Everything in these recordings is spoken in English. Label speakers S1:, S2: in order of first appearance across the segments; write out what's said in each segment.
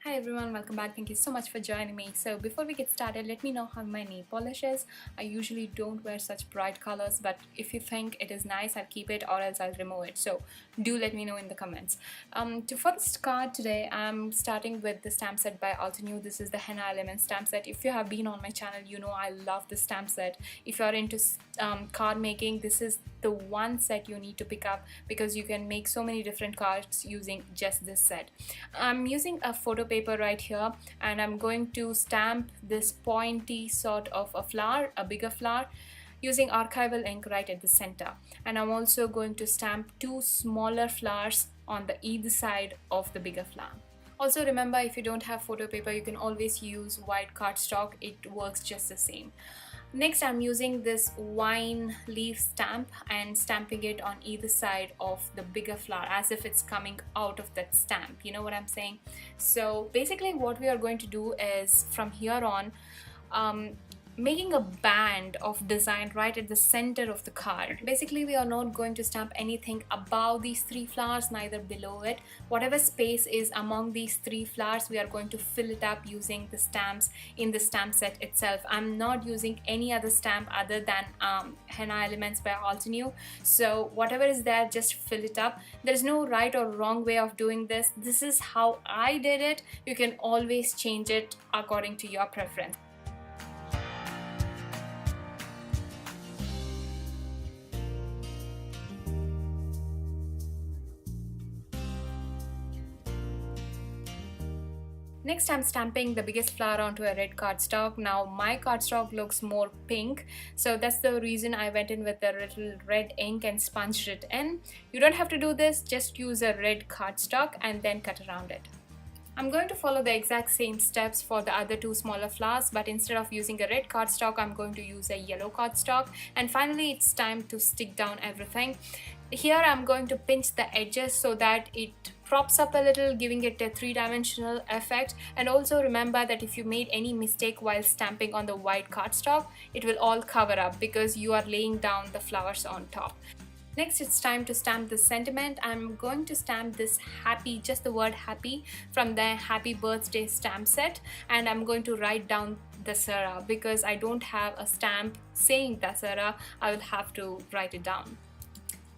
S1: Hi everyone, welcome back. Thank you so much for joining me. So before we get started, let me know how my nail polish is. I usually don't wear such bright colors, but if you think it is nice, I'll keep it or else I'll remove it. So do let me know in the comments. For this card today, I'm starting with the stamp set by Altenew. This is the Henna Element stamp set. If you have been on my channel, you know I love the stamp set. If you're into card making, this is the one set you need to pick up because you can make so many different cards using just this set. I'm using a photo paper right here and I'm going to stamp this pointy sort of a flower, a bigger flower, using archival ink right at the center. And I'm also going to stamp two smaller flowers on the either side of the bigger flower. Also remember, if you don't have photo paper, you can always use white cardstock. It works just the same. Next, I'm using this wine leaf stamp and stamping it on either side of the bigger flower as if it's coming out of that stamp. You know what I'm saying? So basically what we are going to do is from here on making a band of design right at the center of the card. Basically we are not going to stamp anything above these three flowers, neither below it. Whatever space is among these three flowers, we are going to fill it up using the stamps in the stamp set itself. I'm not using any other stamp other than Henna Elements by Altenew. So whatever is there, just fill it up. There's no right or wrong way of doing this. This is how I did it. You can always change it according to your preference. Next, I'm stamping the biggest flower onto a red cardstock. Now my cardstock looks more pink, so that's the reason I went in with a little red ink and sponged it in. You don't have to do this, just use a red cardstock and then cut around it. I'm going to follow the exact same steps for the other two smaller flowers, but instead of using a red cardstock, I'm going to use a yellow cardstock. And finally, it's time to stick down everything. Here I'm going to pinch the edges so that it props up a little, giving it a three-dimensional effect. And also remember that if you made any mistake while stamping on the white cardstock, it will all cover up because you are laying down the flowers on top. Next, it's time to stamp the sentiment. I'm going to stamp this happy, just the word happy, from the Happy Birthday stamp set, and I'm going to write down Dussehra because I don't have a stamp saying Dussehra. I will have to write it down.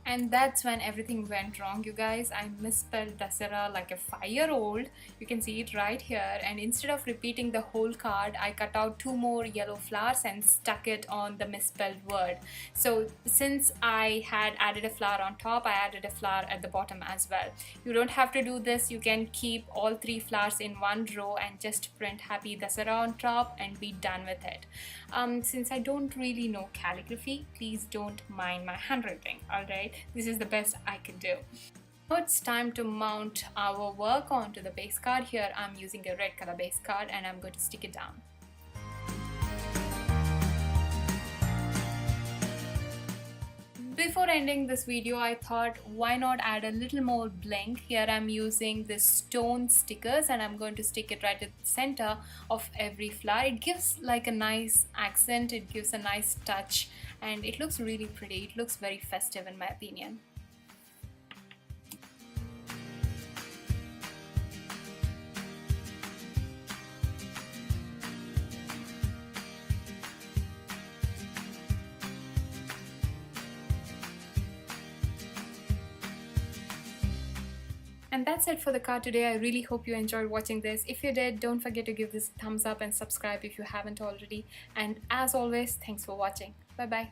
S1: And that's when everything went wrong, you guys. I misspelled Dussehra like a 5-year-old. You can see it right here. And instead of repeating the whole card, I cut out two more yellow flowers and stuck it on the misspelled word. So since I had added a flower on top, I added a flower at the bottom as well. You don't have to do this. You can keep all three flowers in one row and just print Happy Dussehra on top and be done with it. Since I don't really know calligraphy, please don't mind my handwriting, alright? This is the best I can do. Now it's time to mount our work onto the base card. Here I'm using a red color base card and I'm going to stick it down. Before ending this video, I thought why not add a little more bling. Here I'm using this stone stickers and I'm going to stick it right at the center of every flower. It gives like a nice accent, it gives a nice touch, and it looks really pretty. It looks very festive in my opinion. And that's it for the card today. I really hope you enjoyed watching this. If you did, don't forget to give this a thumbs up and subscribe if you haven't already. And as always, thanks for watching. Bye bye.